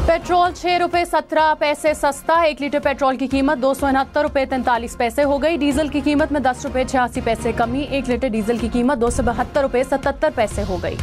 Petrol 6 रुपये 17 पैसे सस्ता। 1 लीटर पेट्रोल की कीमत 269 रुपये 43 पैसे हो गई। डीजल की कीमत में 10 रुपये 86 पैसे कमी। 1 लीटर डीजल की कीमत 272 रुपये 77 पैसे हो गई।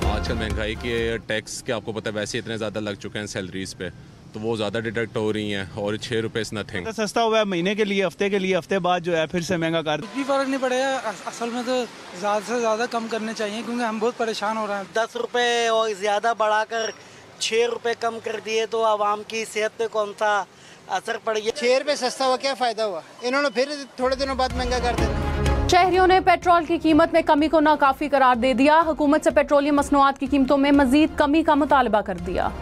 आजकल महंगाई के टैक्स के आपको पता है वैसे इतने ज़्यादा लग चुके हैं सैलरीज पे, तो वो ज़्यादा डिडक्ट हो रही हैं और 6 रुपये इज नथिंग। सस्ता हुआ है महीने के लिए, हफ्ते के लिए, हफ्ते बाद जो है फिर से महंगा कर। कुछ भी फर्क नहीं पड़ेगा। असल में तो ज़्यादा से ज़्यादा कम करने चाहिए क्योंकि हम बहुत परेशान हो रहे हैं। 10 रुपये और ज़्यादा बढ़ाकर 6 रुपये कम कर दिए तो आवाम की सेहत पे कौन सा असर पड़ गया। 6 रुपये सस्ता हुआ, क्या फ़ायदा हुआ? इन्होंने फिर थोड़े दिनों बाद महंगा कर देना। शहरियों ने पेट्रोल की कीमत में कमी को नाकाफी करार दे दिया। हुकूमत से पेट्रोलियम मसनूआत की कीमतों में मजीद कमी का मुतालबा कर दिया।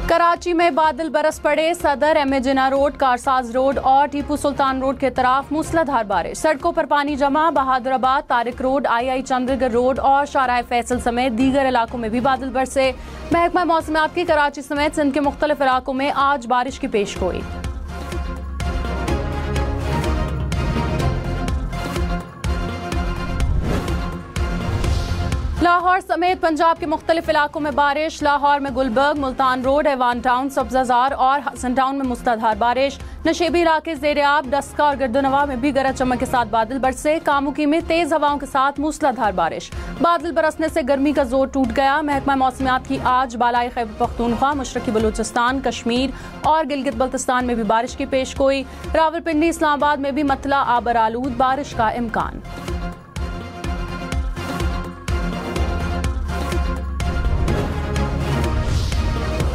कराची में बादल बरस पड़े। Saddar, M A Jinnah road, Karsaz road और टीपू सुल्तान रोड के तरफ मूसलाधार बारिश। सड़कों पर पानी जमा। बहादुराबाद, तारिक रोड, आई चंद्रगढ़ रोड और शाहराह फैसल समेत दीगर इलाकों में भी बादल बरसे। महकमा मौसमियात की कराची समेत सिंध के मुख्तलिफ इलाकों में आज बारिश की पेशगोई। लाहौर समेत पंजाब के मुख्तलिफ इलाकों में बारिश। लाहौर में गुलबर्ग, मुल्तान रोड, ऐवान टाउन, सब्जाजार और हसन टाउन में मूसलाधार बारिश। नशेबी इलाके ज़ेर-ए-आब, डस्का और गर्दनवा में भी गरज चमक के साथ बादल बरसे। कामुकी में तेज हवाओं के साथ मूसलाधार बारिश। बादल बरसने से गर्मी का जोर टूट गया। महकमा मौसमियात की आज बालाई खैबर पख्तूनख्वा, मशरकी बलूचिस्तान, कश्मीर और गिलगित बल्तिस्तान में भी बारिश की पेशगोई। रावलपिंडी, इस्लामाबाद में भी मतला आबर आलूद बारिश का इम्कान।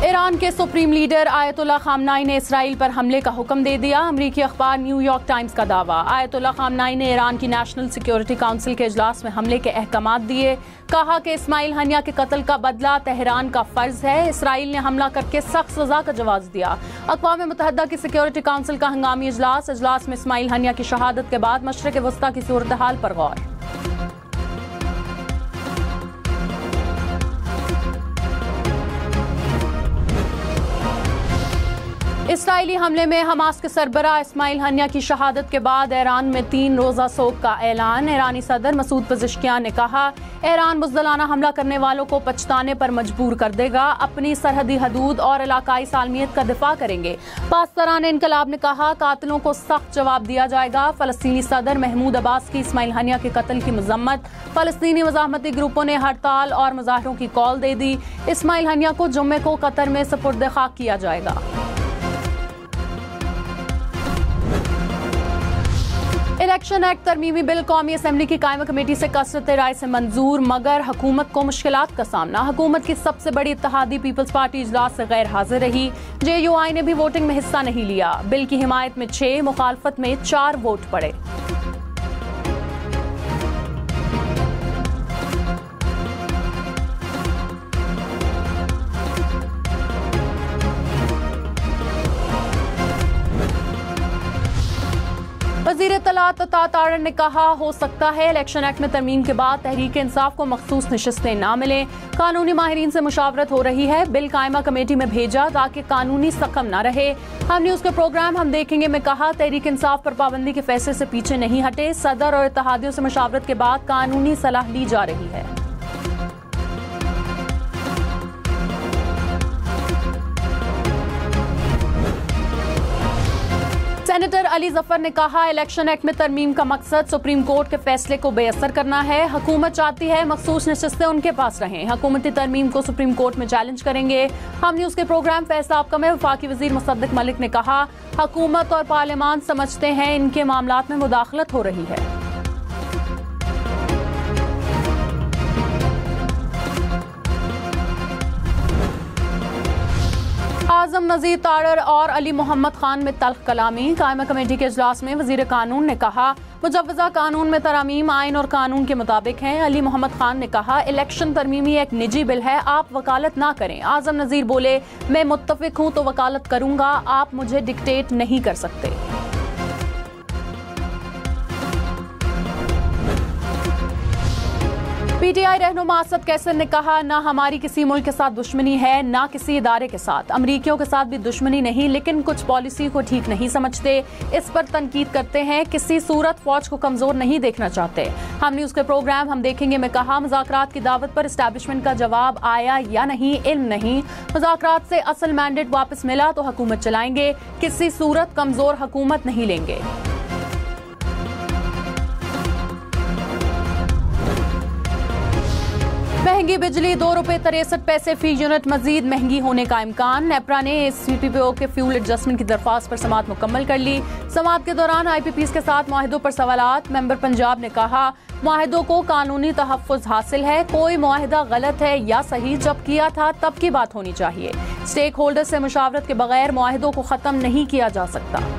ईरान के सुप्रीम लीडर आयतुल्लाह खामनाई ने इसराइल पर हमले का हुक्म दे दिया। अमरीकी अखबार न्यूयॉर्क टाइम्स का दावा। आयतुल्लाह खामनाई ने ईरान की नेशनल सिक्योरिटी काउंसिल के इजलास में हमले के अहकामात दिए। कहा कि इस्माइल हनिया के कत्ल का बदला तेहरान का फर्ज है। इसराइल ने हमला करके सख्त सजा का जवाब दिया। अक़वाम मुत्तहिदा की सिक्योरिटी काउंसिल का हंगामी इजलास में इस्माइल हनिया की शहादत के बाद मशरिक़ वस्ता की सूरत हाल पर गौर। इसराइली हमले में हमास के सरबराह इस्माइल हनिया की शहादत के बाद ईरान में 3 रोज़ा सोग का ऐलान। ईरानी सदर मसूद पज़ेश्कियान ने कहा, ईरान बुज़दिलाना हमला करने वालों को पछताने पर मजबूर कर देगा। अपनी सरहदी हदूद और इलाकाई सालमियत का दिफा करेंगे। पासदारान इनकलाब ने कहा, कातिलों को सख्त जवाब दिया जाएगा। फ़लस्तीनी सदर महमूद अब्बास की इस्माइल हनिया के कत्ल की मजम्मत। फ़लस्तीनी मज़ाहमती ग्रुपों ने हड़ताल और मुजाहरों की कॉल दे दी। इस्माइल हनिया को जुम्मे को कतर में सुपुर्द खाक किया जाएगा। इलेक्शन एक्ट तरमीमी बिल कौमी असम्बली की कायमा कमेटी से कसरत राय से मंजूर, मगर हुकूमत को मुश्किलात का सामना। हुकूमत की सबसे बड़ी इत्तेहादी पीपल्स पार्टी इजलास से गैर हाजिर रही। JUI ने भी वोटिंग में हिस्सा नहीं लिया। बिल की हिमायत में 6, मुखालफत में 4 वोट पड़े। वज़ीर इत्तलात अता तारड़ ने कहा, हो सकता है इलेक्शन एक्ट में तरमीम के बाद तहरीक इंसाफ को मखसूस नशिस्तें ना मिलें। कानूनी माहिरीन से मुशावरत हो रही है। बिल कायमा कमेटी में भेजा ताकि कानूनी सकम न रहे। हम न्यूज़ के प्रोग्राम हम देखेंगे में कहा, तहरीक इंसाफ पर पाबंदी के फैसले से पीछे नहीं हटे। सदर और इत्तेहादियों से मुशावरत के बाद कानूनी सलाह ली जा रही है। सेनेटर अली जफर ने कहा, इलेक्शन एक्ट में तरमीम का मकसद सुप्रीम कोर्ट के फैसले को बेअसर करना है। हुकूमत चाहती है मखसूस नशिस्तें उनके पास रहें। हुकूमती तरमीम को सुप्रीम कोर्ट में चैलेंज करेंगे। हम न्यूज़ के प्रोग्राम फैसला आपका में वफाकी वजीर मुसद्दिक मलिक ने कहा, हुकूमत और पार्लियामान समझते हैं इनके मामलात में मुदाखलत हो रही है। आजम नज़ीर तारड़ और अली मोहम्मद खान में तल्ख कलामी। कायमा कमेटी के इजलास में वज़ीर कानून ने कहा, मुजव्वज़ा कानून में तरामीम आइन और कानून के मुताबिक हैं। अली मोहम्मद खान ने कहा, इलेक्शन तरमीमी एक निजी बिल है, आप वकालत ना करें। आजम नज़ीर बोले, मैं मुत्तफिक हूँ तो वकालत करूँगा, आप मुझे डिक्टेट नहीं कर सकते। पीटीआई रहनुमा असद कैसर ने कहा, ना हमारी किसी मुल्क के साथ दुश्मनी है, ना किसी इदारे के साथ। अमरीकियों के साथ भी दुश्मनी नहीं, लेकिन कुछ पॉलिसी को ठीक नहीं समझते, इस पर तनकीद करते हैं। किसी सूरत फौज को कमजोर नहीं देखना चाहते। हम न्यूज के प्रोग्राम हम देखेंगे में कहा, मुज़ाकरात की दावत पर एस्टैब्लिशमेंट का जवाब आया या नहीं, इल्म नहीं। मुज़ाकरात से असल मैंडेट वापस मिला तो हुकूमत चलाएंगे, किसी सूरत कमजोर हुकूमत नहीं लेंगे। महंगी बिजली, 2 रुपये 63 पैसे फी यूनिट, मजीद महंगी होने का इम्कान। नेपरा ने सीपीपीओ के फ्यूल एडजस्टमेंट की दरख्वास्त पर समाअत मुकम्मल कर ली। समाअत के दौरान आईपीपीज़ के साथ मुआहिदों पर सवालात। मेंबर पंजाब ने कहा, मुआहिदों को कानूनी तहफ़्फ़ुज़ हासिल है, कोई मुआहिदा गलत है या सही, जब किया था तब की बात होनी चाहिए। स्टेक होल्डर से मुशावरत के बगैर मुआहिदों को ख़त्म नहीं किया जा सकता।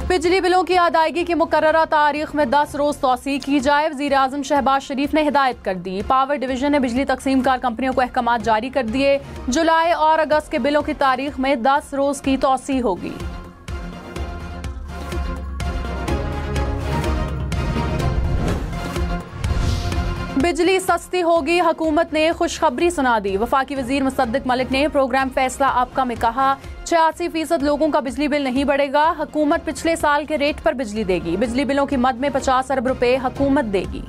बिजली बिलों की अदायगी की मुकर्ररा तारीख में 10 रोज तौसीह की जाए, वज़ीर आज़म शहबाज शरीफ ने हिदायत कर दी। पावर डिवीजन ने बिजली तकसीम कार कंपनियों को अहकामात जारी कर दिए। जुलाई और अगस्त के बिलों की तारीख में 10 रोज की तौसीह होगी। बिजली सस्ती होगी, हुकूमत ने खुशखबरी सुना दी। वफाकी वजीर मुसद्दिक मलिक ने प्रोग्राम फैसला आपका में कहा, 86% लोगों का बिजली बिल नहीं बढ़ेगा। हुकूमत पिछले साल के रेट पर बिजली देगी। बिजली बिलों की मद में 50 अरब रुपए हुकूमत देगी।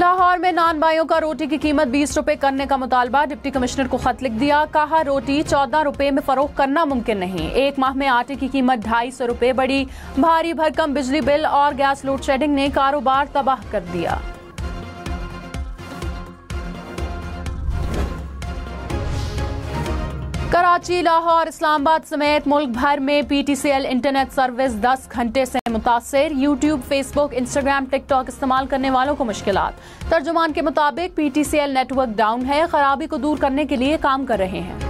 लाहौर में नान बाइयों का रोटी की कीमत 20 रुपए करने का मुतालबा। डिप्टी कमिश्नर को खत लिख दिया, कहा रोटी 14 रुपए में फरोख्त करना मुमकिन नहीं। एक माह में आटे की कीमत 250 रुपए बढ़ी। भारी भरकम बिजली बिल और गैस लोड शेडिंग ने कारोबार तबाह कर दिया। कराची, लाहौर, इस्लामाबाद समेत मुल्क भर में पीटीसीएल इंटरनेट सर्विस 10 घंटे से मुतासिर। यूट्यूब, फेसबुक, इंस्टाग्राम, टिकटॉक इस्तेमाल करने वालों को मुश्किलात। तर्जुमान के मुताबिक पीटीसीएल नेटवर्क डाउन है, खराबी को दूर करने के लिए काम कर रहे हैं।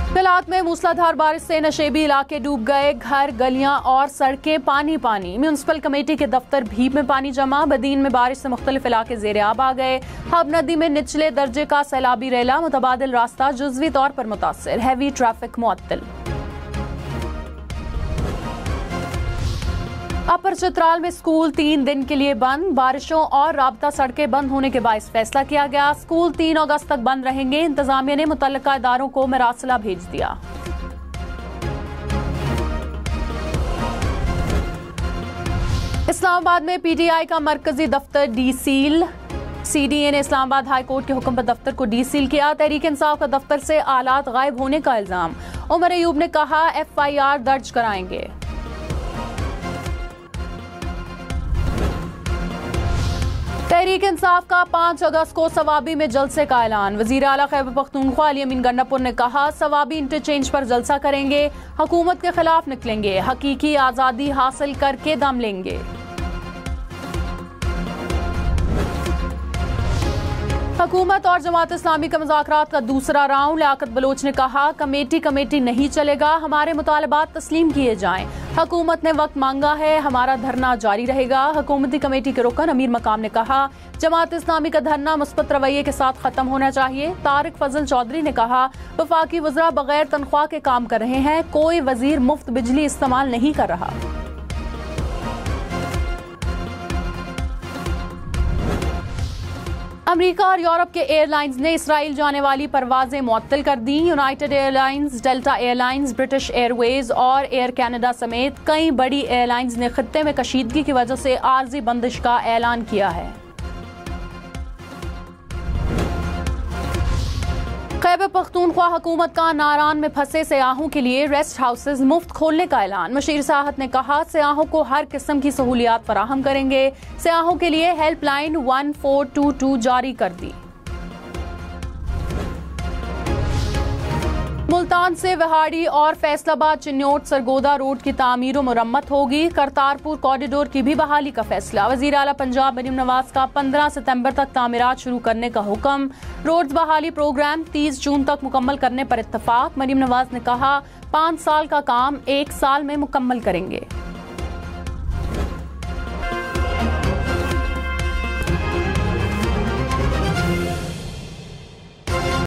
बिलात में मूसलाधार बारिश से नशेबी इलाके डूब गए। घर, गलियां और सड़कें पानी पानी। म्यूनिसिपल कमेटी के दफ्तर भीप में पानी जमा। बदीन में बारिश से मुख्तलिफ इलाके ज़ेरे आब आ गए। हब नदी में निचले दर्जे का सैलाबी रेला। मुतबादिल रास्ता जुज़वी तौर पर मुतासिर। हैवी ट्रैफिक मुअत्तल। अपर चित्राल में स्कूल 3 दिन के लिए बंद। बारिशों और राबता सड़कें बंद होने के बायस फैसला किया गया। स्कूल 3 अगस्त तक बंद रहेंगे। इंतजामिया ने मुतल्लिका इदारों को मरासला भेज दिया। इस्लामाबाद में पीटीआई का मरकजी दफ्तर डीसील। सीडीए ने इस्लामाबाद हाई कोर्ट के हुक्म पर दफ्तर को डीसील किया। तहरीक इंसाफ का दफ्तर से आलात गायब होने का इल्जाम। उमर अयूब ने कहा, FIR दर्ज कराएंगे। तहरीक इंसाफ का 5 अगस्त को सवाबी में जलसे का ऐलान। वजीर आला खैबर पख्तूनख्वा अली अमीन गन्नापुर ने कहा, सवाबी इंटरचेंज पर जलसा करेंगे। हुकूमत के खिलाफ निकलेंगे। हकीकी आज़ादी हासिल करके दम लेंगे। हुकूमत और जमात इस्लामी के मुज़ाकरात का दूसरा राउंड। लियाकत बलोच ने कहा, कमेटी नहीं चलेगा, हमारे मुतालबात तस्लीम किए जाएं। हुकूमत ने वक्त मांगा है, हमारा धरना जारी रहेगा। हुकूमती कमेटी के रुकन अमीर मकाम ने कहा, जमात इस्लामी का धरना मुस्बत रवैये के साथ खत्म होना चाहिए। तारिक फजल चौधरी ने कहा, वफाकी वज़रा बगैर तनख्वाह के काम कर रहे हैं, कोई वजीर मुफ्त बिजली इस्तेमाल नहीं कर रहा। अमेरिका और यूरोप के एयरलाइंस ने इसराइल जाने वाली परवाजें मुअत्तल कर दी। United Airlines, Delta Airlines, British Airways और एयर कनाडा समेत कई बड़ी एयरलाइंस ने खित्ते में कशीदगी की वजह से आर्जी बंदिश का ऐलान किया है। खैबर पख्तूनख्वा हुकूमत का नारान में फंसे सयाहों के लिए रेस्ट हाउसेज मुफ्त खोलने का ऐलान। मशीर सियाहत ने कहा, सयाहों को हर किस्म की सहूलियात फराहम करेंगे। सयाहों के लिए हेल्पलाइन 1422 जारी कर दी। मुल्तान से विहाड़ी और फैसलाबाद चिन्योट सरगोदा रोड की तामीर व मुरम्मत होगी। करतारपुर कॉरिडोर की भी बहाली का फैसला। वजीर आला पंजाब मरीम नवाज का 15 सितंबर तक तामीरात शुरू करने का हुक्म। रोड्स बहाली प्रोग्राम 30 जून तक मुकम्मल करने पर इत्तफाक। मरीम नवाज ने कहा, 5 साल का काम 1 साल में मुकम्मल करेंगे।